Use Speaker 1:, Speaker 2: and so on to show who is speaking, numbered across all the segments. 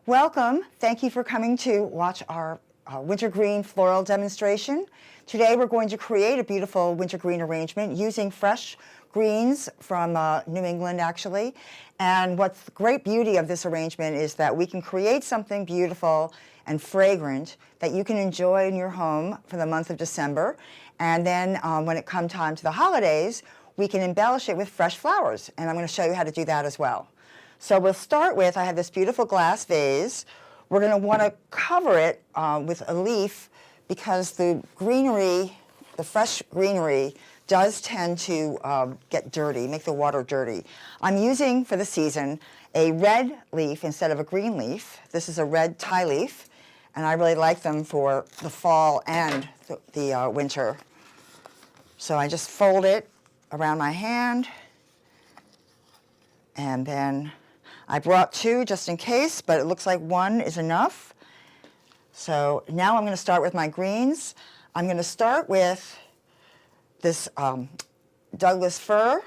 Speaker 1: Welcome. Thank you for coming to watch our wintergreen floral demonstration. Today we're going to create a beautiful wintergreen arrangement using fresh greens from New England actually. And what's the great beauty of this arrangement is that we can create something beautiful and fragrant that you can enjoy in your home for the month of December. And then when it comes time to the holidays, we can embellish it with fresh flowers. And I'm going to show you how to do that as well. So we'll start with, I have this beautiful glass vase. We're going to want to cover it with a leaf because the greenery, the fresh greenery, does tend to get dirty, make the water dirty. I'm using, for the season, a red leaf instead of a green leaf. This is a red tie leaf, and I really like them for the fall and the winter. So I just fold it around my hand, and then I brought two just in case, but it looks like one is enough. So now I'm going to start with my greens. I'm going to start with this Douglas fir,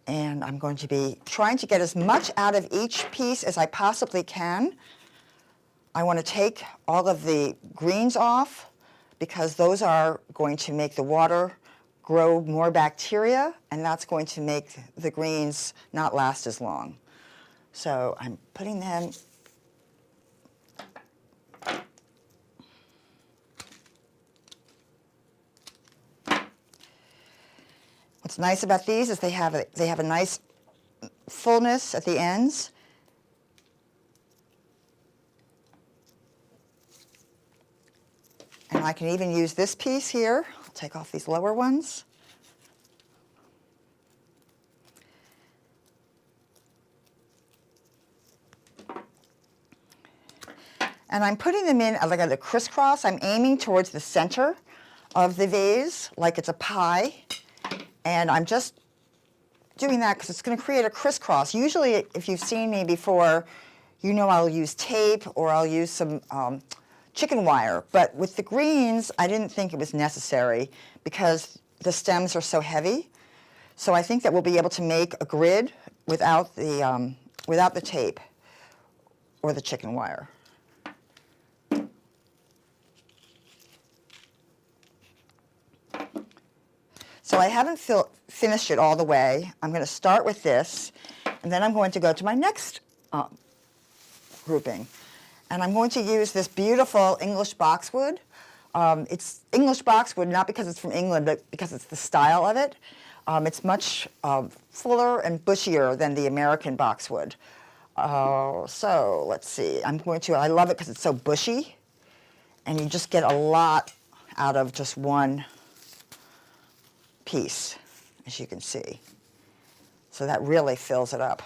Speaker 1: and I'm going to be trying to get as much out of each piece as I possibly can. I want to take all of the greens off because those are going to make the water grow more bacteria, and that's going to make the greens not last as long. So I'm putting them What's nice about these is they have a nice fullness at the ends. And I can even use this piece here. I'll take off these lower ones. And I'm putting them in like at a crisscross. I'm aiming towards the center of the vase like it's a pie. And I'm just doing that because it's going to create a crisscross. Usually, if you've seen me before, you know I'll use tape or I'll use some chicken wire. But with the greens, I didn't think it was necessary because the stems are so heavy. So I think that we'll be able to make a grid without the tape or the chicken wire. So I haven't finished it all the way. I'm going to start with this, and then I'm going to go to my next grouping. And I'm going to use this beautiful English boxwood. It's English boxwood not because it's from England, but because it's the style of it. It's much fuller and bushier than the American boxwood. So let's see. I love it because it's so bushy, and you just get a lot out of just one piece, as you can see. So that really fills it up.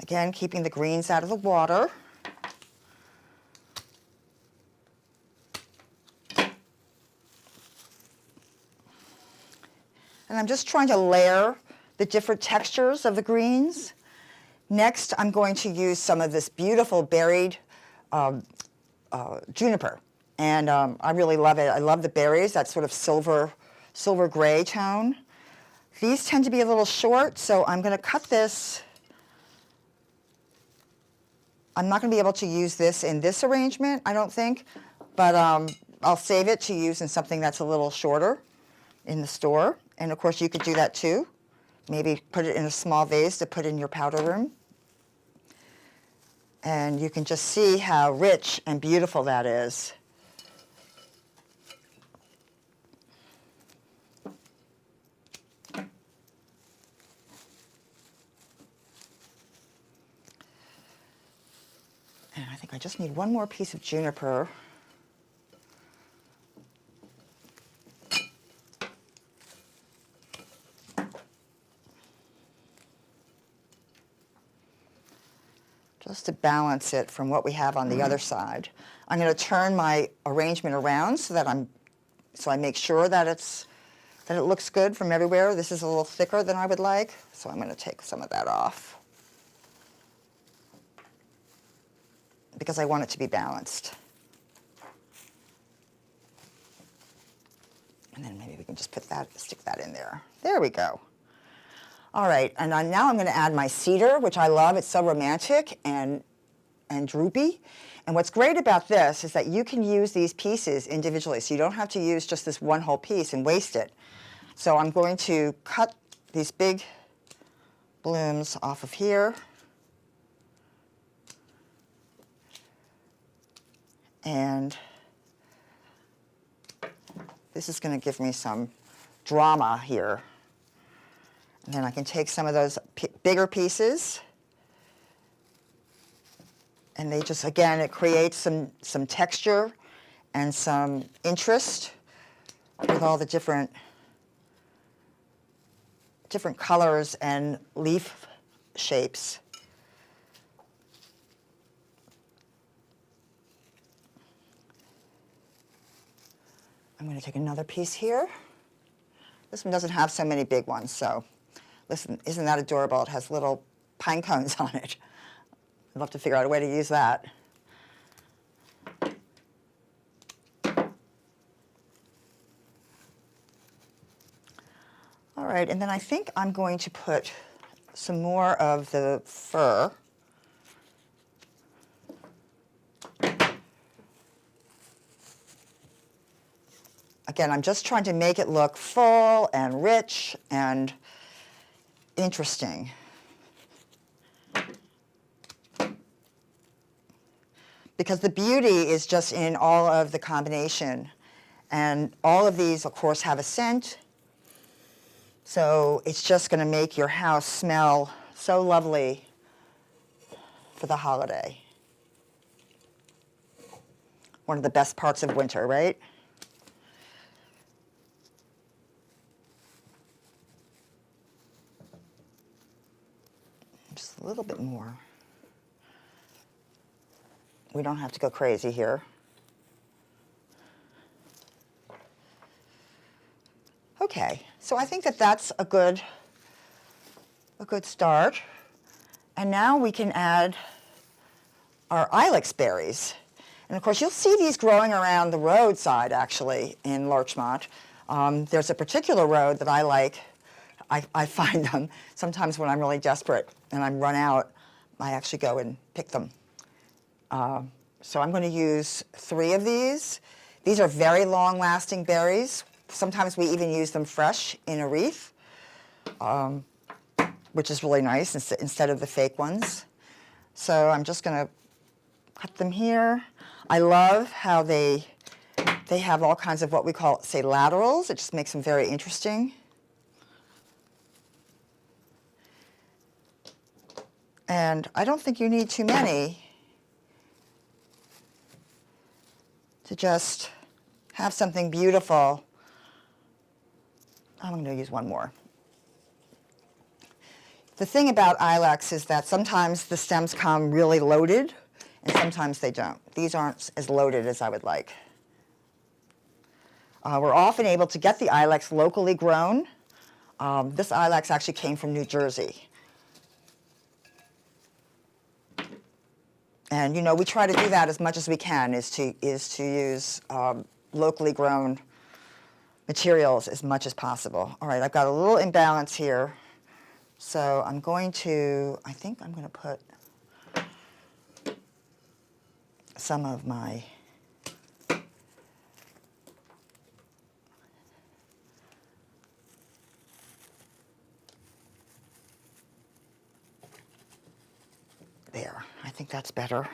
Speaker 1: Again, keeping the greens out of the water. And I'm just trying to layer the different textures of the greens. Next, I'm going to use some of this beautiful berried juniper. And I really love it. I love the berries, that sort of silver gray tone. These tend to be a little short, so I'm going to cut this. I'm not going to be able to use this in this arrangement, I don't think, but I'll save it to use in something that's a little shorter in the store. And of course you could do that too. Maybe put it in a small vase to put in your powder room. And you can just see how rich and beautiful that is. And I think I just need one more piece of juniper. Just to balance it from what we have on the other side. I'm going to turn my arrangement around so that I make sure that it looks good from everywhere. This is a little thicker than I would like, so I'm going to take some of that off. because I want it to be balanced. And then maybe we can just put that, stick that in there. There we go. All right, and now I'm going to add my cedar, which I love. It's so romantic and droopy. And what's great about this is that you can use these pieces individually, so you don't have to use just this one whole piece and waste it. So I'm going to cut these big blooms off of here. And this is going to give me some drama here. And then I can take some of those bigger pieces, and they just, again, it creates some texture and some interest with all the different colors and leaf shapes. I'm going to take another piece here. This one doesn't have so many big ones, so listen, isn't that adorable? It has little pine cones on it. I'd love to figure out a way to use that. All right, and then I think I'm going to put some more of the fir. Again, I'm just trying to make it look full and rich and interesting. Because the beauty is just in all of the combination. And all of these, of course, have a scent. So it's just going to make your house smell so lovely for the holiday. One of the best parts of winter, right? Just a little bit more. We don't have to go crazy here. Okay, so I think that that's a good start. And now we can add our ilex berries. And of course, you'll see these growing around the roadside, actually, in Larchmont. There's a particular road that I like. I find them sometimes when I'm really desperate and I'm run out, I actually go and pick them. So I'm going to use 3 of these. These are very long-lasting berries. Sometimes we even use them fresh in a wreath, which is really nice instead of the fake ones. So I'm just going to cut them here. I love how they have all kinds of what we call, say, laterals. It just makes them very interesting. And I don't think you need too many to just have something beautiful. I'm going to use one more. The thing about ilex is that sometimes the stems come really loaded, and sometimes they don't. These aren't as loaded as I would like. We're often able to get the ilex locally grown. This ilex actually came from New Jersey. And you know, we try to do that as much as we can, is to use locally grown materials as much as possible. All right, I've got a little imbalance here. So I'm going to, I think I'm going to put some of my there. I think that's better.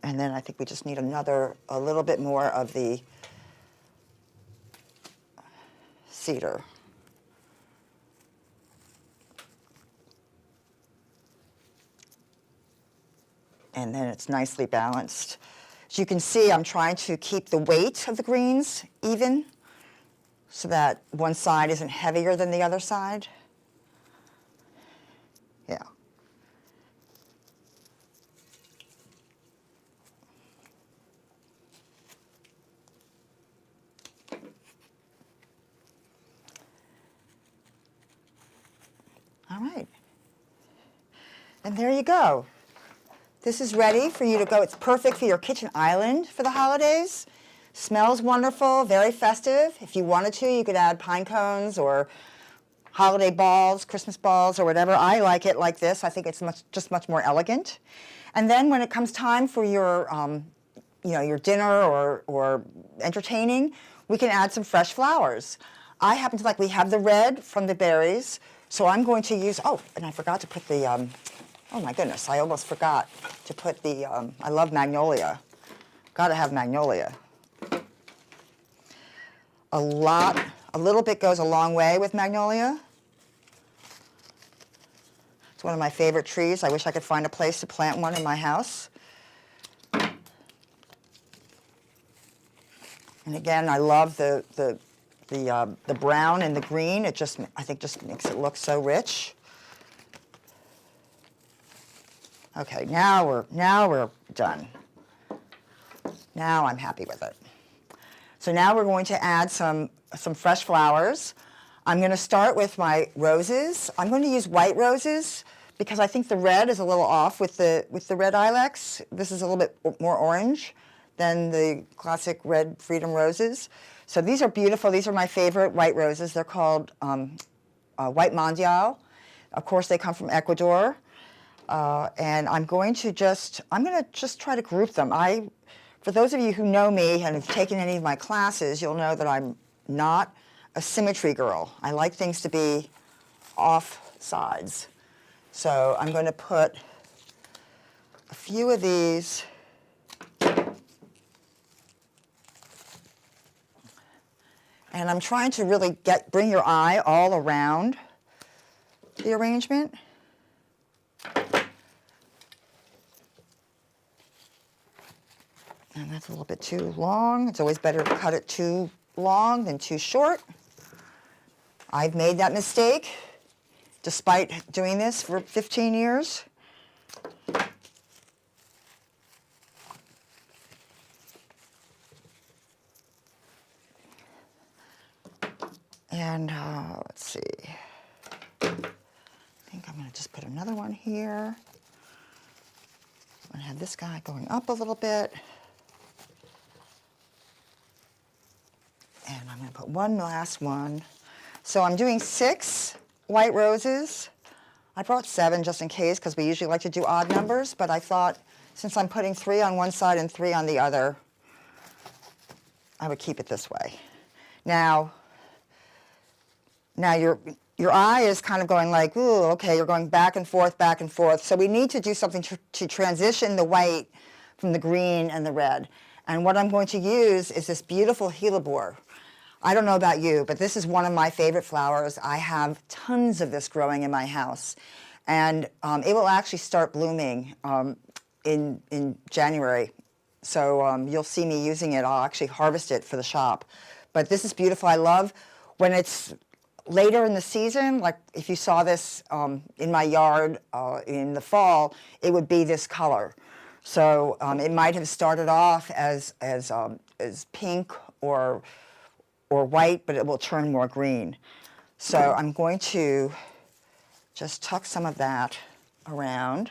Speaker 1: And then I think we just need a little bit more of the cedar. And then it's nicely balanced. As you can see, I'm trying to keep the weight of the greens even so that one side isn't heavier than the other side. Yeah. All right. And there you go. This is ready for you to go. It's perfect for your kitchen island for the holidays. Smells wonderful, very festive. If you wanted to, you could add pine cones or holiday balls, Christmas balls, or whatever. I like it like this. I think it's just much more elegant. And then when it comes time for your, your dinner or entertaining, we can add some fresh flowers. I happen to like, we have the red from the berries, so I'm going to use, oh, and I forgot to put the, oh my goodness, I almost forgot to put the, I love magnolia. Gotta have magnolia. A little bit goes a long way with magnolia. It's one of my favorite trees. I wish I could find a place to plant one in my house. And again, I love the brown and the green. It just, I think, just makes it look so rich. Okay, now we're done. Now I'm happy with it. So now we're going to add some fresh flowers. I'm going to start with my roses. I'm going to use white roses because I think the red is a little off with the red ilex. This is a little bit more orange than the classic red Freedom roses. So these are beautiful. These are my favorite white roses. They're called White Mondial. Of course, they come from Ecuador. And I'm going to just try to group them. For those of you who know me and have taken any of my classes, you'll know that I'm not a symmetry girl. I like things to be off sides. So I'm going to put a few of these and I'm trying to really bring your eye all around the arrangement. And that's a little bit too long. It's always better to cut it too long than too short. I've made that mistake despite doing this for 15 years. And let's see. I think I'm going to just put another one here. I'm going to have this guy going up a little bit. And I'm going to put one last one. So I'm doing 6 white roses. I brought 7 just in case because we usually like to do odd numbers, but I thought since I'm putting 3 on one side and 3 on the other, I would keep it this way. Now your eye is kind of going like, ooh, okay, you're going back and forth, back and forth. So we need to do something to transition the white from the green and the red. And what I'm going to use is this beautiful hellebore. I don't know about you, but this is one of my favorite flowers. I have tons of this growing in my house. And it will actually start blooming in January. So you'll see me using it. I'll actually harvest it for the shop. But this is beautiful. I love when it's later in the season, like if you saw this in my yard in the fall, it would be this color. So it might have started off as pink or white, but it will turn more green. So I'm going to just tuck some of that around.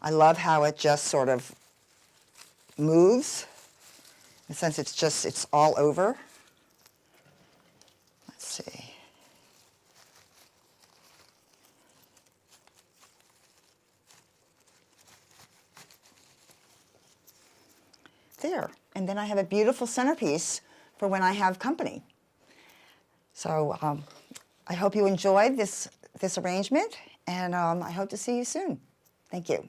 Speaker 1: I love how it just sort of moves. And since it's all over. Let's see. There, and then I have a beautiful centerpiece for when I have company. So I hope you enjoyed this arrangement, and I hope to see you soon. Thank you.